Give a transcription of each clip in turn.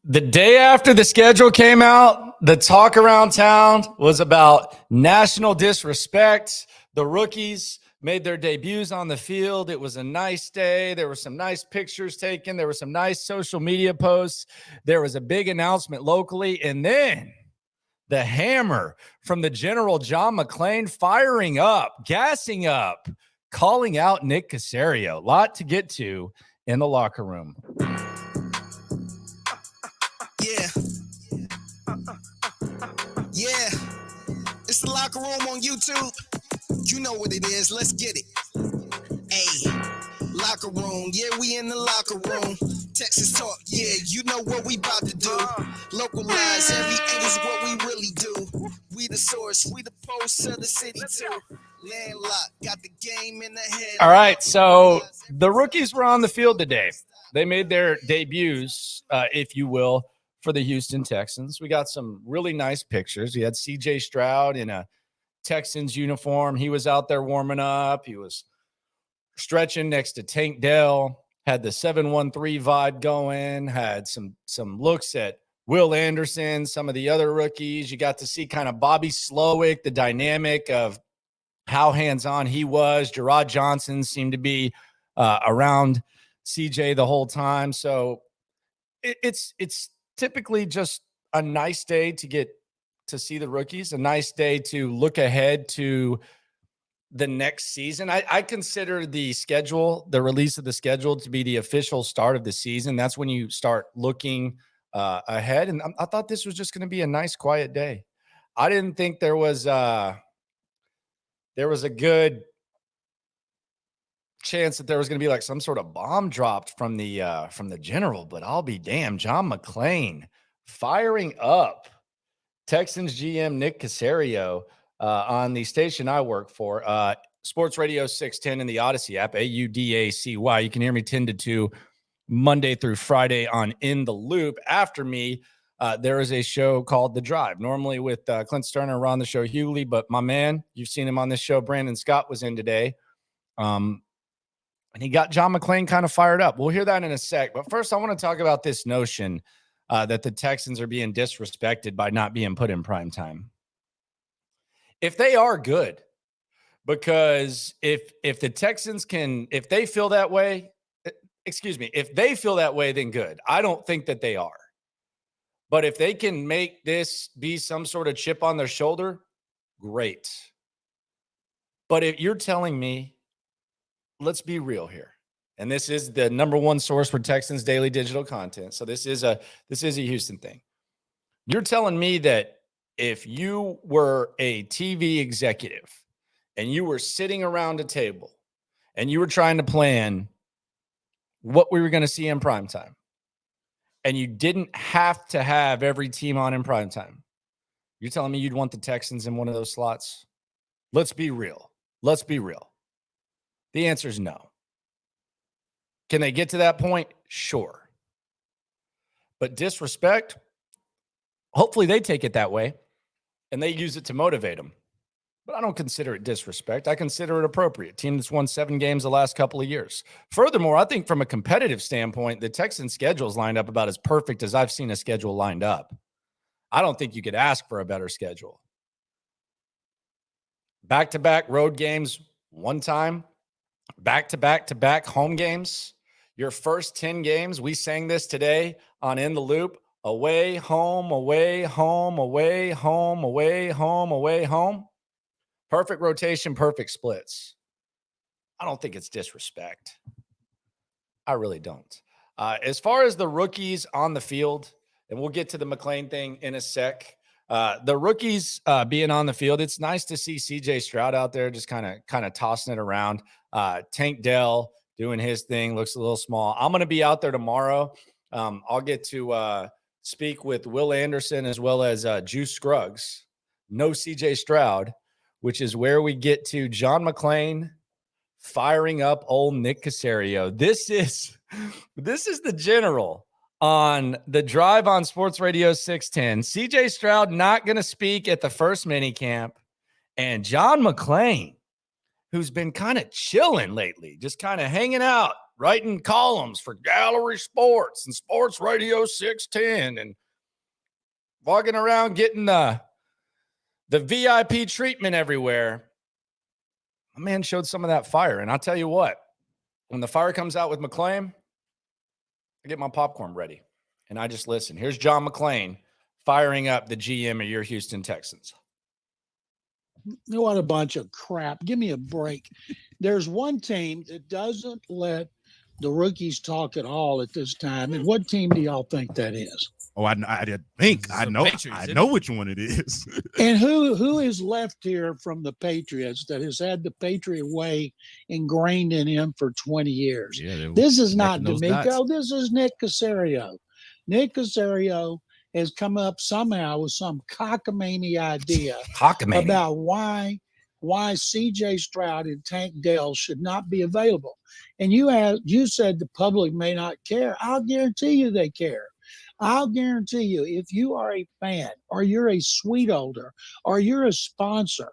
The day after the schedule came out, the talk around town was about national disrespect. The rookies made their debuts on the field. It was a nice day. There were some nice pictures taken. There were some nice social media posts. There was a big announcement locally. And then the hammer from the general, John McClain, firing up, gassing up, calling out Nick Caserio. A lot to get to in the locker room. Yeah, it's the locker room on YouTube. You know what it is. Let's get it. Hey, locker room. Yeah, we in the locker room. Texas talk. Yeah, you know what we about to do. Localize every angle's what we really do. We the source. We the pulse of the city too. Landlocked. Got the game in the head. All right, so the rookies were on the field today. They made their debuts, if you will, for the Houston Texans. We got some really nice pictures. We had CJ Stroud in a Texans uniform. He was out there warming up. He was stretching next to Tank Dell, had the 713 vibe going, had some looks at Will Anderson, some of the other rookies. You got to see kind of Bobby Slowick, the dynamic of how hands-on he was. Gerard Johnson seemed to be around CJ the whole time. So it's typically just a nice day to get to see the rookies, a nice day to look ahead to the next season. I consider the schedule, the release of the schedule, to be the official start of the season. That's when you start looking ahead. And I thought this was just going to be a nice, quiet day. I didn't think there was a good chance that there was going to be like some sort of bomb dropped from the general, but I'll be damned. John McClain firing up Texans GM Nick Caserio on the station I work for, Sports Radio 610 in the Odyssey app, AUDACY. You can hear me 10 to 2 Monday through Friday on In the Loop. After me, there is a show called The Drive, normally with Clint Sterner, Ron the Show Hughley, but my man, you've seen him on this show, Brandon Scott, was in today. And he got John McClain kind of fired up. We'll hear that in a sec. But first, I want to talk about this notion that the Texans are being disrespected by not being put in prime time. If they are good, because if the Texans can, if they feel that way, then good. I don't think that they are. But if they can make this be some sort of chip on their shoulder, great. But if you're telling me, let's be real here. And this is the number one source for Texans daily digital content. So this is a Houston thing. You're telling me that if you were a TV executive and you were sitting around a table and you were trying to plan what we were going to see in primetime, and you didn't have to have every team on in primetime, you're telling me you'd want the Texans in one of those slots? Let's be real. The answer is no. Can they get to that point? Sure. But disrespect, hopefully they take it that way and they use it to motivate them. But I don't consider it disrespect. I consider it appropriate. Team that's won 7 games the last couple of years. Furthermore, I think from a competitive standpoint, the Texans' schedule is lined up about as perfect as I've seen a schedule lined up. I don't think you could ask for a better schedule. Back-to-back road games one time. Back-to-back home games. Your first 10 games, we sang this today on In the Loop. Away, home, away, home, away, home, away, home, away, home. Perfect rotation, perfect splits. I don't think it's disrespect. I really don't. As far as the rookies on the field, and we'll get to the McClain thing in a sec. The rookies being on the field, it's nice to see CJ Stroud out there just kind of tossing it around. Tank Dell doing his thing, looks a little small. I'm going to be out there tomorrow. I'll get to speak with Will Anderson as well as Juice Scruggs. No CJ Stroud, which is where we get to John McClain firing up old Nick Caserio. This is the general on the drive on Sports Radio 610. CJ Stroud not going to speak at the first mini camp. And John McClain, who's been kind of chilling lately, just kind of hanging out, writing columns for Gallery Sports and Sports Radio 610 and walking around getting the VIP treatment everywhere. My man showed some of that fire. And I'll tell you what, when the fire comes out with McClain, I get my popcorn ready and I just listen. Here's John McClain firing up the GM of your Houston Texans. What a bunch of crap. Give me a break. There's one team that doesn't let the rookies talk at all at this time. And what team do y'all think that is? Oh, I think I know. I know which one it is. And who is left here from the Patriots that has had the Patriot way ingrained in him for 20 years? Yeah, this is not D'Amico. This is Nick Caserio. Nick Caserio has come up somehow with some cockamamie idea about why CJ Stroud and Tank Dell should not be available. And you said the public may not care. I'll guarantee you they care. I'll guarantee you, if you are a fan or you're a suite holder or you're a sponsor,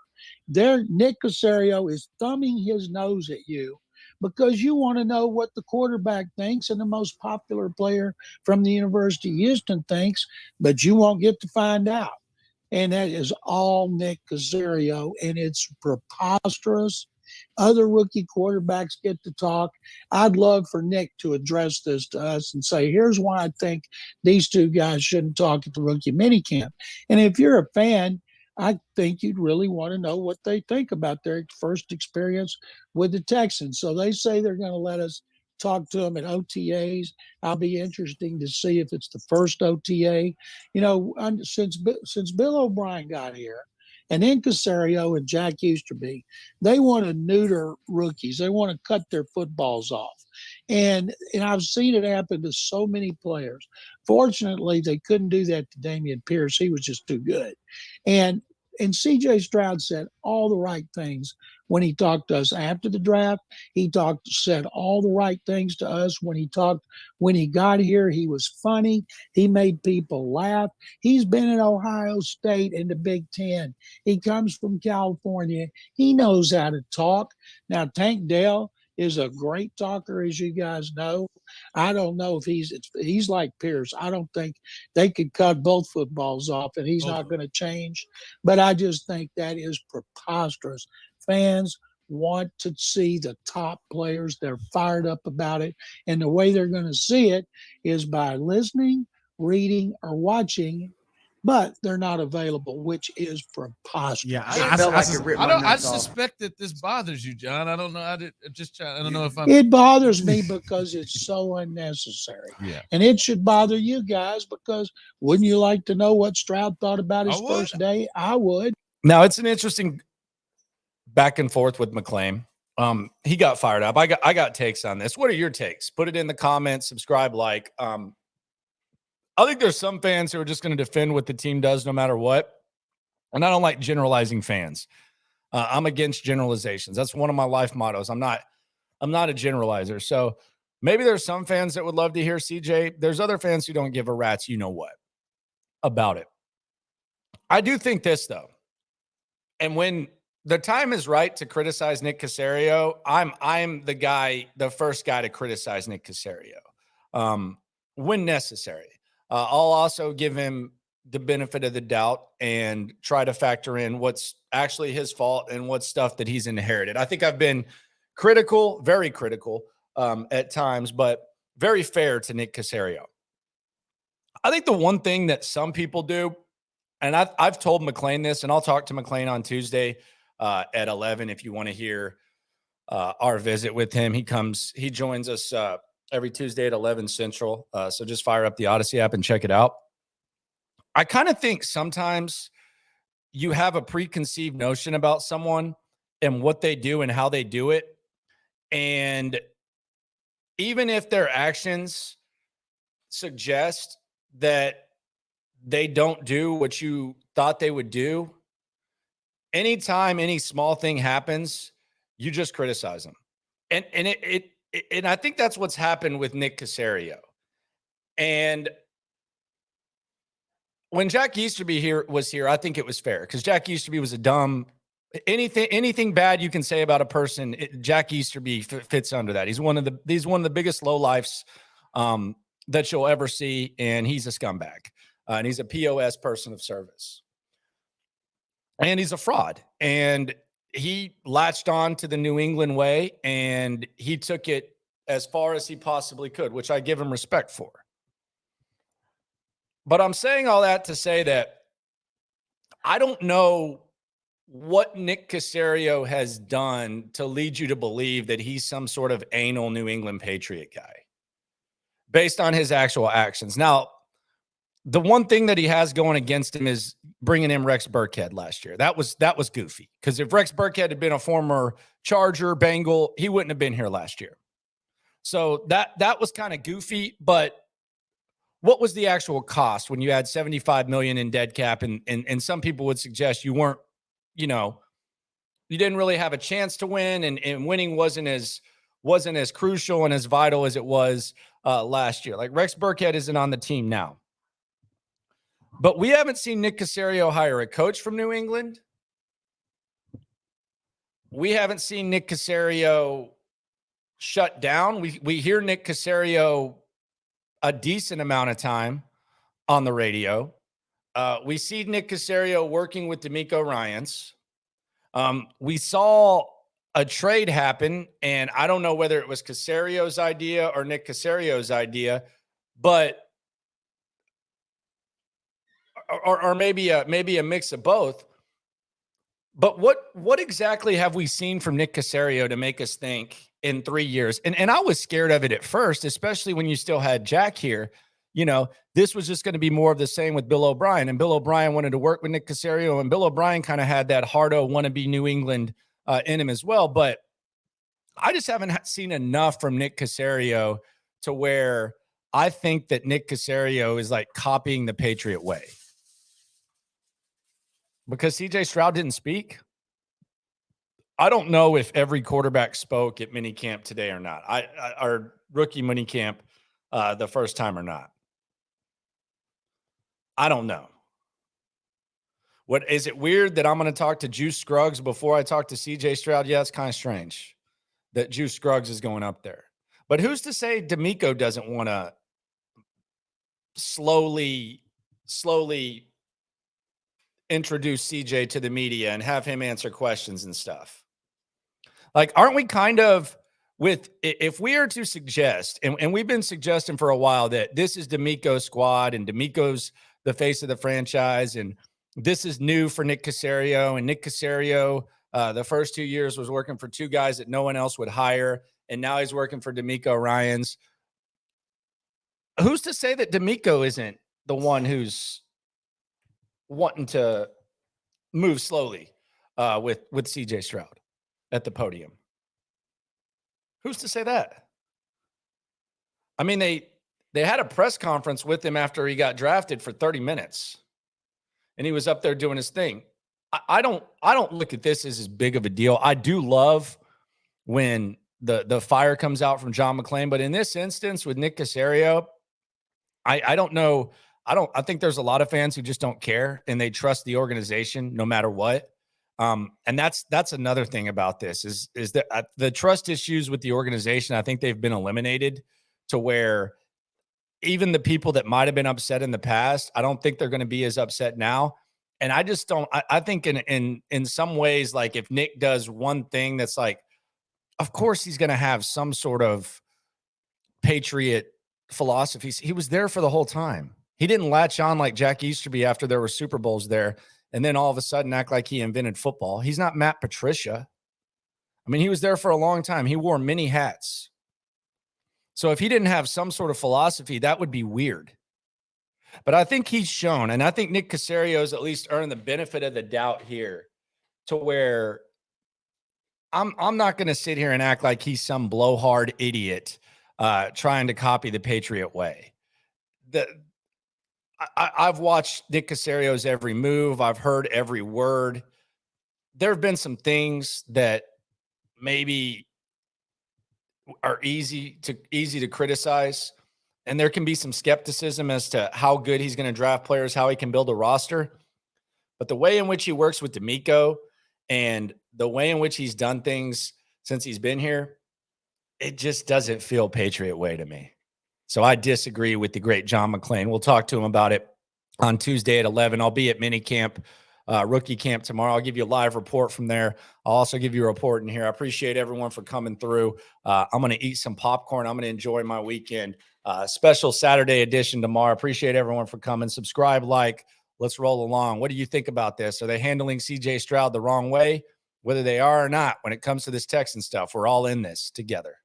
Nick Caserio is thumbing his nose at you because you want to know what the quarterback thinks and the most popular player from the University of Houston thinks, but you won't get to find out. And that is all Nick Caserio, and it's preposterous. Other rookie quarterbacks get to talk. I'd love for Nick to address this to us and say, here's why I think these two guys shouldn't talk at the rookie minicamp. And if you're a fan, I think you'd really want to know what they think about their first experience with the Texans. So they say they're going to let us talk to them at OTAs. I'll be interesting to see if it's the first OTA. You know, since Bill O'Brien got here, and then Caserio and Jack Easterby, they want to neuter rookies. They want to cut their footballs off. And I've seen it happen to so many players. Fortunately, they couldn't do that to Dameon Pierce. He was just too good. And CJ Stroud said all the right things when he talked to us after the draft. He said all the right things to us when he got here. He was funny. He made people laugh. He's been at Ohio State in the Big Ten. He comes from California. He knows how to talk. Now, Tank Dell is a great talker, as you guys know. I don't know if he's like Pierce. I don't think they could cut both footballs off and he's not going to change. But I just think that is preposterous. Fans want to see the top players. They're fired up about it. And the way they're going to see it is by listening, reading, or watching, but they're not available, which is preposterous. Yeah, I suspect that this bothers you, John. I don't know. I don't know if I'm. It bothers me because it's so unnecessary. Yeah. And it should bother you guys because wouldn't you like to know what Stroud thought about his first day? I would. Now, it's an interesting back and forth with McClain. He got fired up. I got takes on this. What are your takes? Put it in the comments, subscribe, like. I think there's some fans who are just going to defend what the team does no matter what. And I don't like generalizing fans. I'm against generalizations. That's one of my life mottos. I'm not a generalizer. So maybe there's some fans that would love to hear CJ. There's other fans who don't give a rat's you know what about it. I do think this, though. And when the time is right to criticize Nick Caserio, I'm the first guy to criticize Nick Caserio when necessary. I'll also give him the benefit of the doubt and try to factor in what's actually his fault and what stuff that he's inherited. I think I've been critical, very critical at times, but very fair to Nick Caserio. I think the one thing that some people do, and I've told McClain this, and I'll talk to McClain on Tuesday at 11 if you want to hear our visit with him. He joins us every Tuesday at 11 Central. So just fire up the Odyssey app and check it out. I kind of think sometimes you have a preconceived notion about someone and what they do and how they do it. And even if their actions suggest that they don't do what you thought they would do, anytime any small thing happens, you just criticize them. And I think that's what's happened with Nick Caserio. And when Jack Easterby was here, I think it was fair because Jack Easterby was a dumb Anything bad you can say about a person, Jack Easterby fits under that. He's one of the biggest lowlifes that you'll ever see, and he's a scumbag. And he's a POS, person of service. And he's a fraud. And he latched on to the New England way, and he took it as far as he possibly could, which I give him respect for. But I'm saying all that to say that I don't know what Nick Caserio has done to lead you to believe that he's some sort of anal New England Patriot guy based on his actual actions. Now, the one thing that he has going against him is bringing in Rex Burkhead last year. That was goofy, because if Rex Burkhead had been a former Charger, Bengal, he wouldn't have been here last year. So that was kind of goofy, but what was the actual cost when you had $75 million in dead cap? And some people would suggest you weren't, you didn't really have a chance to win, and winning wasn't as crucial and as vital as it was last year. Like, Rex Burkhead isn't on the team now. But we haven't seen Nick Caserio hire a coach from New England. We haven't seen Nick Caserio shut down. We hear Nick Caserio a decent amount of time on the radio. We see Nick Caserio working with DeMeco Ryans. We saw a trade happen, and I don't know whether it was Caserio's idea or Nick Caserio's idea, but or maybe a mix of both. But what exactly have we seen from Nick Caserio to make us think in 3 years? And I was scared of it at first, especially when you still had Jack here. This was just going to be more of the same with Bill O'Brien. And Bill O'Brien wanted to work with Nick Caserio, and Bill O'Brien kind of had that hardo wannabe New England in him as well. But I just haven't seen enough from Nick Caserio to where I think that Nick Caserio is like copying the Patriot way. Because CJ Stroud didn't speak. I don't know if every quarterback spoke at minicamp today or not. Our rookie minicamp the first time or not. I don't know. What is it weird that I'm going to talk to Juice Scruggs before I talk to CJ Stroud? Yeah, it's kind of strange that Juice Scruggs is going up there. But who's to say DeMeco doesn't want to slowly introduce CJ to the media and have him answer questions and stuff? Like, aren't we kind of if we are to suggest, and we've been suggesting for a while that this is DeMeco's squad and DeMeco's the face of the franchise, and this is new for Nick Caserio, and Nick Caserio the first 2 years was working for two guys that no one else would hire, and now he's working for DeMeco Ryans. Who's to say that DeMeco isn't the one who's wanting to move slowly with CJ Stroud at the podium? Who's to say that? I mean, they had a press conference with him after he got drafted for 30 minutes, and he was up there doing his thing. I don't look at this as big of a deal. I do love when the fire comes out from John McClain, but in this instance with Nick Caserio, I don't know. I think there's a lot of fans who just don't care, and they trust the organization no matter what. And that's another thing about this is that the trust issues with the organization, I think they've been eliminated to where even the people that might have been upset in the past, I don't think they're going to be as upset now. And I just don't, I think in some ways, like if Nick does one thing that's like, of course he's going to have some sort of Patriot philosophy. He was there for the whole time. He didn't latch on like Jack Easterby after there were Super Bowls there and then all of a sudden act like he invented football. He's not Matt Patricia. I mean, he was there for a long time. He wore many hats. So if he didn't have some sort of philosophy, that would be weird. But I think he's shown, and I think Nick Caserio's at least earned the benefit of the doubt here to where I'm not going to sit here and act like he's some blowhard idiot trying to copy the Patriot way. I've watched Nick Caserio's every move. I've heard every word. There have been some things that maybe are easy to criticize, and there can be some skepticism as to how good he's going to draft players, how he can build a roster. But the way in which he works with DeMeco And the way in which he's done things since he's been here, it just doesn't feel Patriot way to me. So I disagree with the great John McClain. We'll talk to him about it on Tuesday at 11. I'll be at minicamp, rookie camp tomorrow. I'll give you a live report from there. I'll also give you a report in here. I appreciate everyone for coming through. I'm going to eat some popcorn. I'm going to enjoy my weekend. Special Saturday edition tomorrow. Appreciate everyone for coming. Subscribe, like. Let's roll along. What do you think about this? Are they handling CJ Stroud the wrong way? Whether they are or not, when it comes to this Texan stuff, we're all in this together.